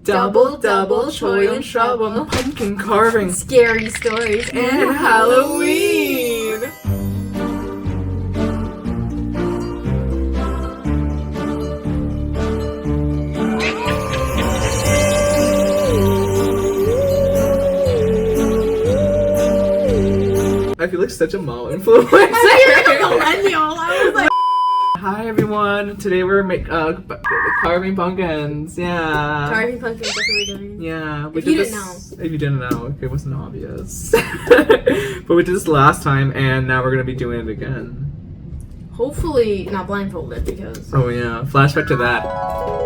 Double, double, joy and trouble, pumpkin carving, scary stories, and Halloween! I feel like such a mom influencer. I feel like a millennial. I was like, hi everyone. Today we're carving pumpkins. Yeah. carving pumpkins. That's what we're doing. Yeah. If you didn't know. If you didn't know, it wasn't obvious. But we did this last time, and now we're gonna be doing it again. Hopefully not blindfolded because. Oh yeah. Flashback to that.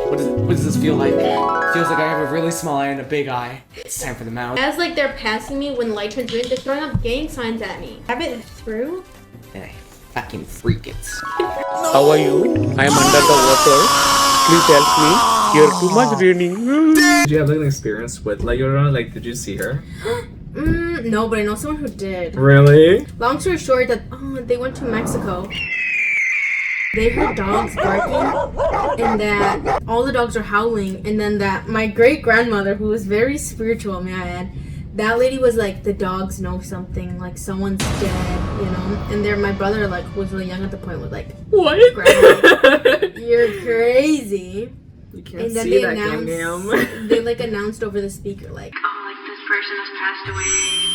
What does this feel like? It feels like I have a really small eye and a big eye. It's time for the mouth. As like they're passing me when light turns green, they're throwing up gang signs at me. Have it through. And I fucking freak it. How are you? I am under the water. Please help me. Here too much raining. Did you have like an experience with La Llorona? Like, did you see her? No, but I know someone who did. Really? Long story short, that they went to Mexico. They heard dogs barking, and that all the dogs are howling, and then that my great grandmother, who was very spiritual, may I add, that lady was like, the dogs know something, like someone's dead, you know. And there, my brother, like, who was really young at the point, was like, What? Grandma, you're crazy. You can't And then see they that, announced, they like announced over the speaker, like, oh, like this person has passed away.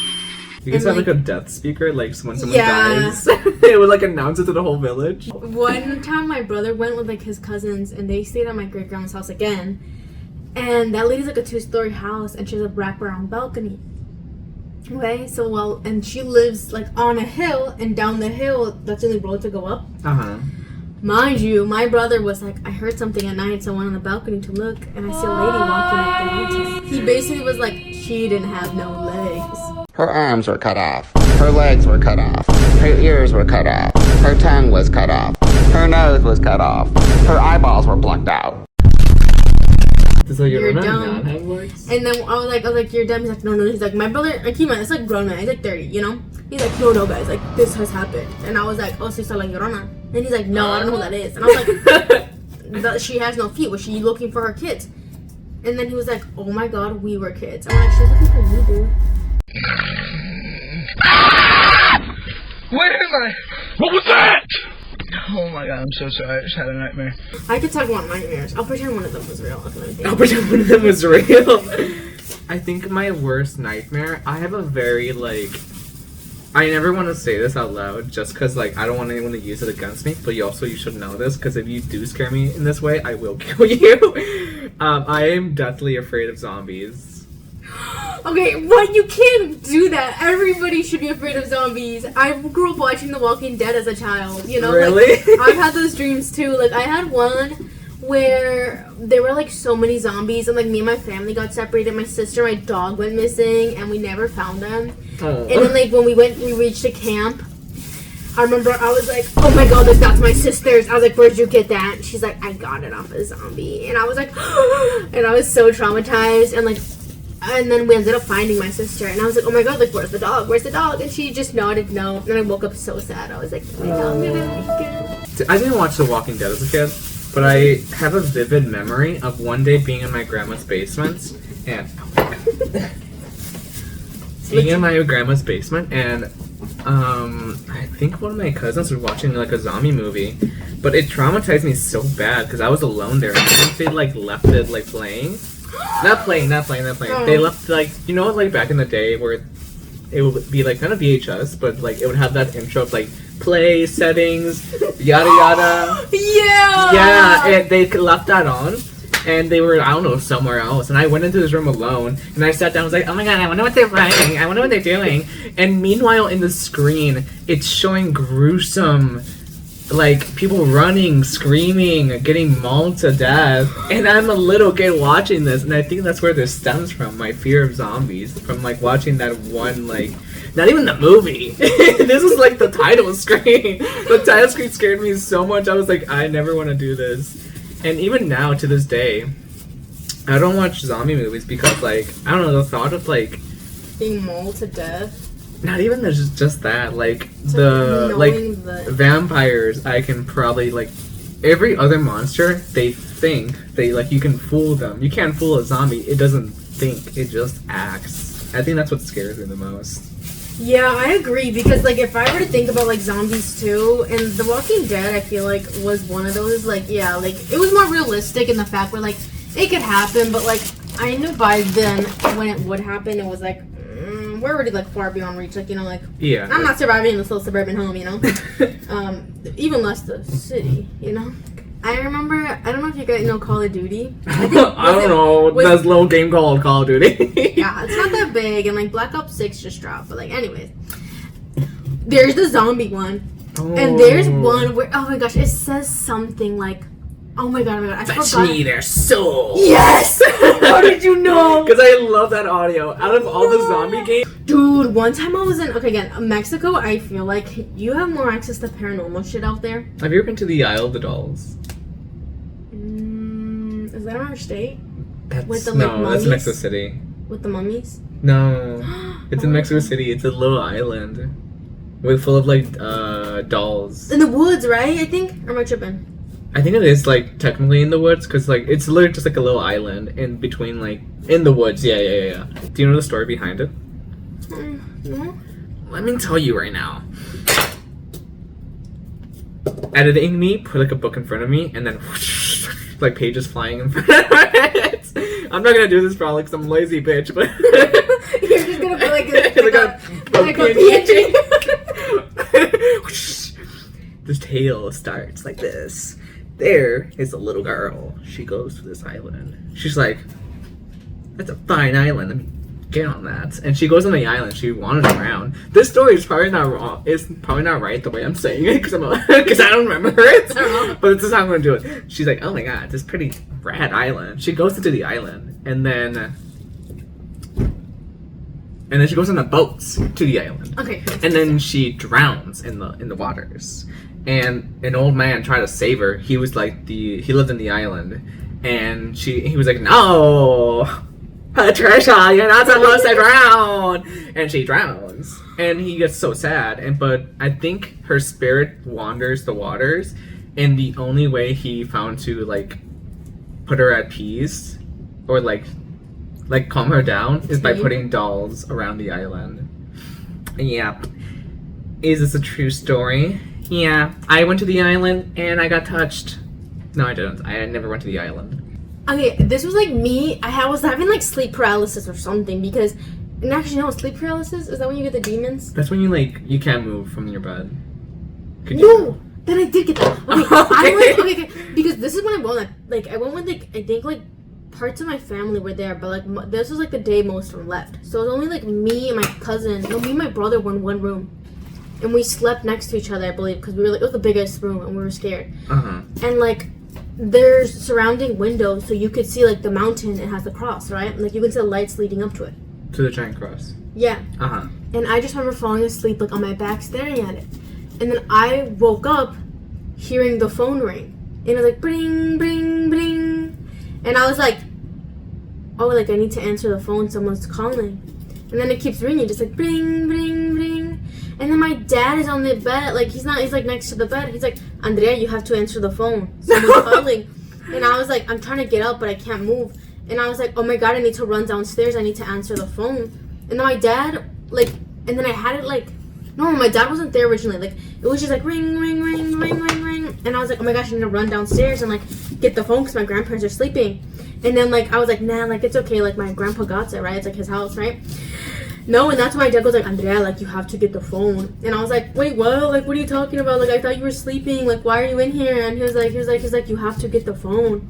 You guys And, have like a like- death speaker, like when someone Yeah. dies. It would like announce it to the whole village. One time my brother went with like his cousins and they stayed at my great grandma's house again. And that lady's like a 2-story house and she has a wraparound balcony. Okay, so and she lives like on a hill, and down the hill, that's the only road to go up. Uh-huh. Mind you, my brother was like, I heard something at night, so I went on the balcony to look, and I see a lady walking up the mountain. He basically was like, she didn't have no legs. Her arms were cut off. Her legs were cut off. Her ears were cut off. Her tongue was cut off. Her nose was cut off. Her eyeballs were plucked out. Does La You're Llorona dumb. not have legs? And then I was like, you're dumb. He's like, no. He's like, my brother, like, he it's like grown man. He's like 30, you know? He's like, no, guys, like, this has happened. And I was like, oh, so you saw La Llorona? And he's like, no, I don't know who that is. And I was like, she has no feet. Was she looking for her kids? And then he was like, oh my god, we were kids. I'm like, she's looking for you, dude. Where am I? What was that? Oh my god, I'm so sorry. I just had a nightmare. I could talk about nightmares. I'll pretend one of them was real. I'll pretend one of them was real. I think my worst nightmare, I have a very, like, I never want to say this out loud just because, like, I don't want anyone to use it against me, but you should know this, because if you do scare me in this way, I will kill you. I am deathly afraid of zombies. Okay, what? You can't do that. Everybody should be afraid of zombies. I grew up watching The Walking Dead as a child, you know? Really? Like, I've had those dreams too. Like, I had one where there were like so many zombies, and like me and my family got separated. My sister, my dog went missing, and we never found them. Oh. And then like when we reached a camp, I remember I was like, oh my god, like, that's my sister's. I was like, where'd you get that? And she's like, I got it off a zombie. And I was like, and I was so traumatized, and then we ended up finding my sister, and I was like, oh my god, like, where's the dog? Where's the dog? And she just nodded no. And I woke up so sad. I was like, oh my god, I'm gonna make it. I didn't watch The Walking Dead as a kid, but I have a vivid memory of one day being in my grandma's basement, and I think one of my cousins was watching like a zombie movie, but it traumatized me so bad because I was alone there. And I think they like left it like playing. Not playing. Oh. They left, like, you know, like back in the day where it would be like not a VHS, but like it would have that intro of like play settings, yada yada. Yeah. They left that on, and they were, I don't know, somewhere else. And I went into this room alone, and I sat down. I was like, oh my god, I wonder what they're playing. I wonder what they're doing. And meanwhile, in the screen, it's showing gruesome, like, people running, screaming, getting mauled to death. And I'm a little kid watching this, and I think that's where this stems from, my fear of zombies. From, like, watching that one, like, not even the movie. This was, like, the title screen. The title screen scared me so much, I was like, I never want to do this. And even now, to this day, I don't watch zombie movies because, like, I don't know, the thought of, like, Being mauled to death. not even just that, like, the, like, vampires, I can probably, like, every other monster, they think you can fool them. You can't fool a zombie. It doesn't think. It just acts. I think that's what scares me the most. Yeah, I agree, because like if I were to think about like zombies too, and The Walking Dead I feel like was one of those, like yeah, like it was more realistic in the fact where like it could happen, but like I knew by then when it would happen, it was like we're already like far beyond reach, like, you know, like Yeah. I'm not surviving in this little suburban home, you know. Even less the city, you know. I remember, I don't know if you guys know Call of Duty. I don't know. That's a little game called Call of Duty. Yeah, it's not that big, and like Black Ops 6 just dropped, but like anyways. There's the zombie one. Oh. And there's one where, oh my gosh, it says something like, oh my god, I Fetch forgot. me their soul. Yes! How did you know? Because I love that audio. Out of all the zombie games. Dude, one time I was in, okay, again, Mexico, I feel like you have more access to paranormal shit out there. Have you ever been to the Isle of the Dolls? Is that in our state? That's, With the, no, like, that's mummies? Mexico City. With the mummies? No, it's in Mexico City. It's a little island with full of like dolls. In the woods, right? I think? Or am I tripping? I think it is like technically in the woods because like it's literally just like a little island in between, like in the woods. Yeah. Do you know the story behind it? No? Let me tell you right now. Editing me, put like a book in front of me, and then whoosh, like pages flying in front of it. I'm not gonna do this probably because I'm a lazy bitch, but You're just gonna put like like a PNG. Whoosh. This tale starts like this. There is a little girl. She goes to this island. She's like, "That's a fine island. Let me get on that." And she goes on the island. She wanders around. This story is probably not wrong. It's probably not right the way I'm saying it because I don't remember it. But this is how I'm gonna do it. She's like, "Oh my god, this pretty rad island." She goes into the island and then she goes on the boats to the island. Okay. And then she drowns in the waters. And an old man tried to save her. He was like he lived in the island, and he was like, "No, Patricia, you're not supposed to drown." And she drowns, and he gets so sad. But I think her spirit wanders the waters, and the only way he found to like put her at peace, or like calm her down, is by putting dolls around the island. Yep. Is this a true story? Yeah, I went to the island and I got touched. No, I didn't. I never went to the island. Okay, this was like me. I was having like sleep paralysis or something because, and actually, no, sleep paralysis is that when you get the demons? That's when you can't move from your bed. No, then I did get that. Okay, Okay. okay, because this is when I went. Like I went with like I think like parts of my family were there, but like this was like the day most of them left. So it was only like me and my cousin. No, me and my brother were in one room. And we slept next to each other, I believe, because we were like, it was the biggest room and we were scared. And like, there's surrounding windows, so you could see like the mountain. It has the cross, right? Like you can see the lights leading up to it. To the giant cross. Yeah. And I just remember falling asleep like on my back, staring at it. And then I woke up, hearing the phone ring, and it was like bring, bring, bring, and I was like, oh, like I need to answer the phone. Someone's calling. And then it keeps ringing, just like bring, bring, bring. And then my dad is on the bed, like he's like next to the bed. He's like, Andrea, you have to answer the phone. Someone's calling. And I was like, I'm trying to get up, but I can't move. And I was like, oh my god, I need to run downstairs. I need to answer the phone. And then my dad, like, and then I had it like, no, my dad wasn't there originally. Like, it was just like ring, ring, ring, ring, ring, ring. And I was like, oh my gosh, I need to run downstairs and like get the phone because my grandparents are sleeping. And then like I was like, nah, like it's okay. Like my grandpa got it, right? It's like his house, right? No, and that's when my dad goes like, Andrea, like you have to get the phone. And I was like, wait, what? Like, what are you talking about? Like, I thought you were sleeping. Like, why are you in here? And he was like, you have to get the phone.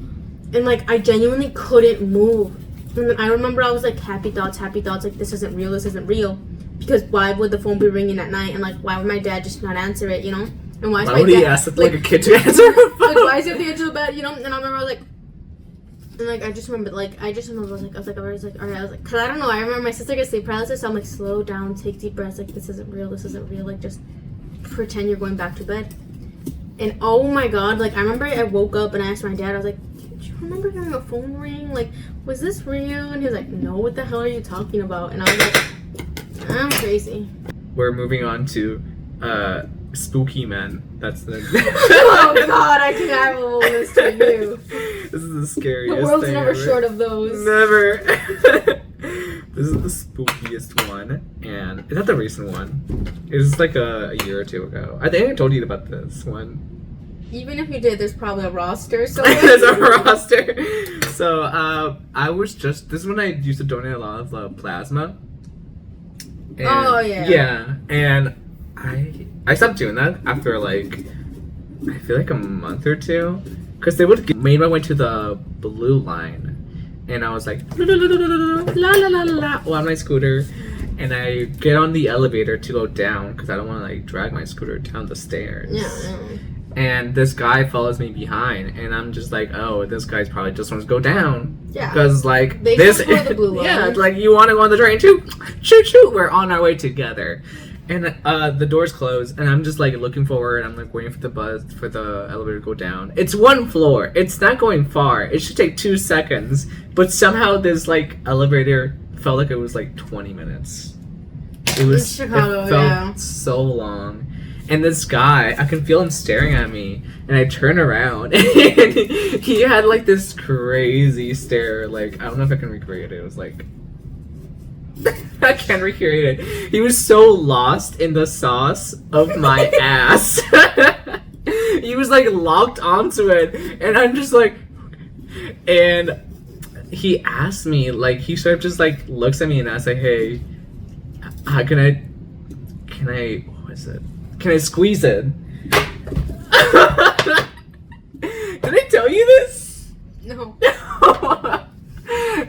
And like, I genuinely couldn't move. And then I remember I was like, happy thoughts. Like, this isn't real. Because why would the phone be ringing at night? And like, why would my dad just not answer it? You know? And why would he ask like a kid to answer? Like, why is he at the edge of the bed? You know? And I remember I was like. And like I was like, all right, cause I don't know, I remember my sister gets sleep paralysis, so I'm like, slow down, take deep breaths, like this isn't real, like just pretend you're going back to bed. And oh my god, like I remember I woke up and I asked my dad, I was like, do you remember hearing a phone ring? Like, was this real? And he was like, no, what the hell are you talking about? And I was like, I'm crazy. We're moving on to spooky men. That's the. Oh God, I cannot roll this to you. This is the scariest. The world's thing never ever. short of those. Never. This is the spookiest one, and is that the recent one? It was like a year or two ago. I think I told you about this one. Even if you did, there's probably a roster. So There's a roster. So I was just this is when I used to donate a lot of plasma. And, Oh, yeah. Yeah, and I stopped doing that after like I feel like a month or two, because they would made my way to the blue line, and I was like la la la la la on my scooter, and I get on the elevator to go down because I don't want to like drag my scooter down the stairs. Yeah. And this guy follows me behind, and I'm just like, oh, this guy's probably just wants to go down. Yeah. Because, like, They this just go to the blue line. yeah, it's like, you want to go on the train? Shoot, shoot, shoot. We're on our way together. And the doors close, and I'm just, like, looking forward. I'm, like, waiting for the elevator to go down. It's one floor. It's not going far. It should take 2 seconds. But somehow this, like, elevator felt like it was, like, 20 minutes. It was Chicago, it felt yeah. so long. And this guy, I can feel him staring at me, and I turn around, and he had like this crazy stare. Like, I don't know if I can recreate it. It was like, I can't recreate it. He was so lost in the sauce of my ass. He was like locked onto it, and I'm just like, and he asked me, like, he sort of just like looks at me and asks, like, hey, can I, what is it? Can I squeeze it? Did I tell you this? No.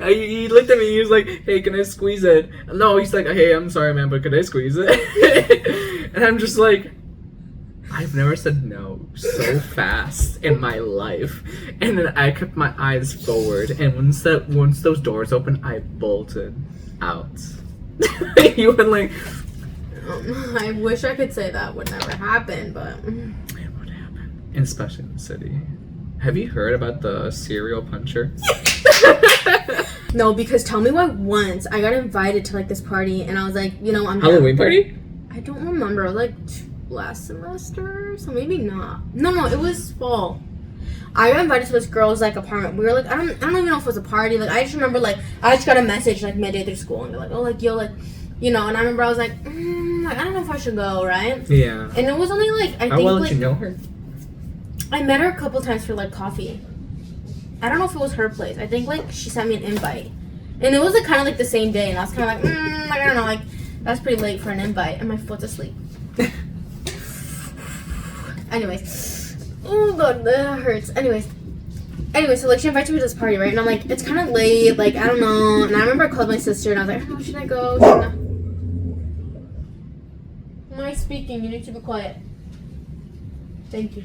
He looked at me, he was like, hey, can I squeeze it? No, he's like, hey, I'm sorry, man, but can I squeeze it? And I'm just like, I've never said no so fast in my life. And then I kept my eyes forward, and once those doors opened, I bolted out. You went like... I wish I could say that would never happen, but It would happen. And especially in the city. Have you heard about the serial puncher? no, because tell me why once I got invited to like this party and I was like, you know, I'm Halloween down. party? I don't remember. It was like last semester, so maybe not. No, it was fall. I got invited to this girl's like apartment. We were like, I don't even know if it was a party. Like I just remember like I just got a message like midday through school and they're like, oh like yo like, you know, and I remember I was like, I don't know if I should go, right? Yeah. And it was only like I How think well like did you know her? I met her a couple times for like coffee. I don't know if it was her place. I think like she sent me an invite, and it was like kind of like the same day, and I was kind of like, like I don't know, like that's pretty late for an invite, and my foot's asleep. Anyways, oh god, that hurts. Anyways, so like she invited me to this party, right? And I'm like, it's kind of late, like I don't know. And I remember I called my sister, and I was like, oh, should I go? Am I speaking? You need to be quiet. Thank you.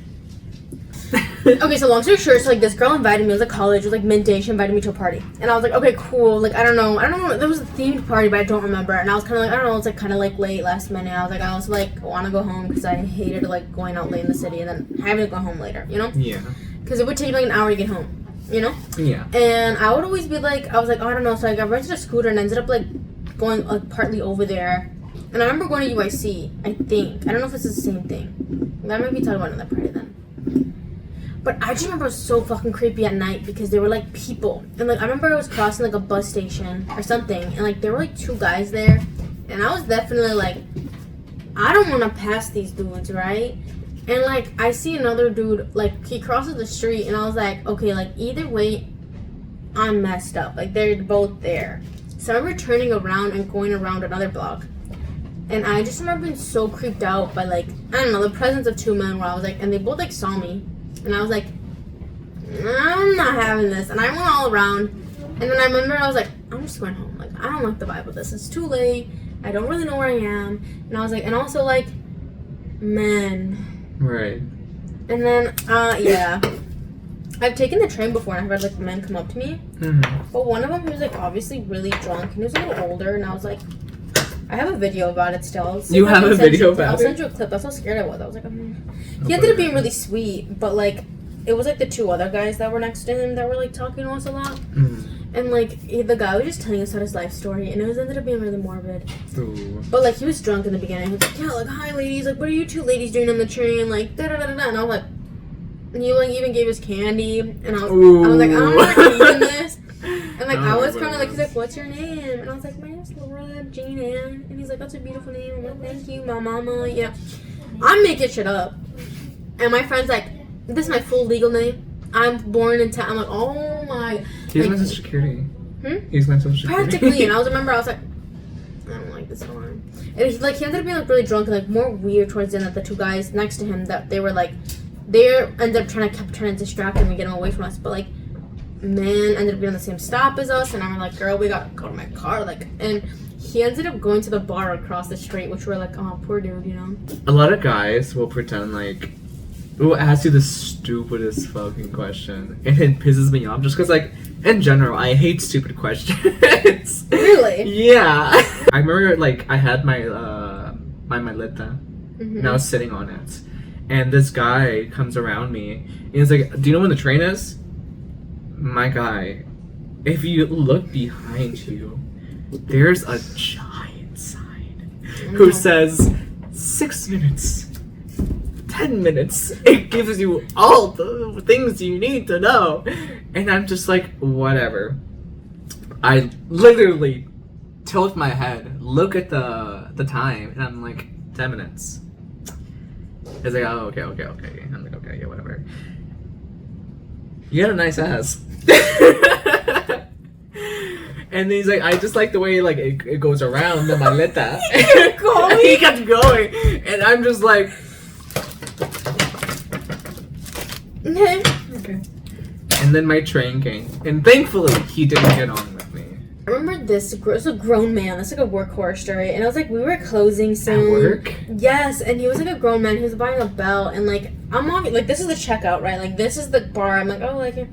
Okay, so long story short, so like this girl invited me. It was like college, it was like midday. She invited me to a party, and I was like, okay, cool. Like I don't know. There was a themed party, but I don't remember. And I was kind of like, I don't know. It's like kind of like late, last minute. I was like, I also like want to go home because I hated like going out late in the city and then having to go home later. You know? Yeah. Because it would take like an hour to get home. You know? Yeah. And I would always be like, I was like, oh, I don't know. So like, I rented a scooter and ended up like going like partly over there. And I remember going to UIC. I think I don't know if this is the same thing. That might be talking about another party then. But I just remember it was so fucking creepy at night because there were like people. And like I remember I was crossing like a bus station or something and like there were like two guys there. And I was definitely like, I don't want to pass these dudes, right? And like I see another dude, like he crosses the street and I was like, okay, like either way, I'm messed up. Like they're both there. So I remember turning around and going around another block. And I just remember being so creeped out by like, I don't know, the presence of two men where I was like, and they both like saw me. And I was like, I'm not having this. And I went all around. And then I remember I was like, I'm just going home. Like, I don't like the vibe of this. It's too late. I don't really know where I am. And I was like, and also like, men. Right. And then, yeah. I've taken the train before and I've had like men come up to me. Mm-hmm. But one of them, he was like obviously really drunk. And he was a little older. And I was like, I have a video about it still. You have a video about it? I'll send you a clip. That's how scared I was. I was like, He ended up being really sweet, but like, it was like the two other guys that were next to him that were like talking to us a lot. Mm. And like the guy was just telling us about his life story, and it was ended up being really morbid. Ooh. But like he was drunk in the beginning. He was like, yeah, like hi ladies, like what are you two ladies doing on the train? Like da da da da. And I was like, and he like even gave us candy, and I was like, I'm not eating this. And like I was kind of like, he's like, what's your name? And I was like, my name's Laura Jean Ann. And he's like, that's a beautiful name. I'm like, thank you, my mama. Yeah, I'm making shit up. And my friend's like, this is my full legal name. I'm born in I'm like, oh my. He's like, my social security. Hmm? He's my social security. Practically. And I was like, I don't like this one. And he ended up being like really drunk and like more weird towards the end. That the two guys next to him, that they were like, they ended up kept trying to distract him and get him away from us. But like, man ended up being on the same stop as us, and I'm like, girl, we gotta go to my car. Like, and he ended up going to the bar across the street, which we're like, oh, poor dude, you know. A lot of guys will pretend like, will ask you the stupidest fucking question, and it pisses me off just because, like, in general, I hate stupid questions. Really? Yeah. I remember, like, I had my my maleta, and I was sitting on it, and this guy comes around me, and he's like, "Do you know when the train is?" My guy, if you look behind you, there's a giant sign who says 6 minutes. 10 minutes. It gives you all the things you need to know. And I'm just like, whatever. I literally tilt my head, look at the time, and I'm like, 10 minutes. It's like, oh, okay. I'm like, okay, yeah, whatever. You got a nice ass. And he's like, I just like the way like it goes around the maleta. He kept going. And I'm just like, okay. And then my train came, and thankfully he didn't get on with me. I remember this. It was a grown man. That's like a work horror story, and I was like, we were closing soon. At work? Yes, and he was like a grown man. He was buying a belt, and like I'm on like this is the checkout, right? Like this is the bar. I'm like, oh, like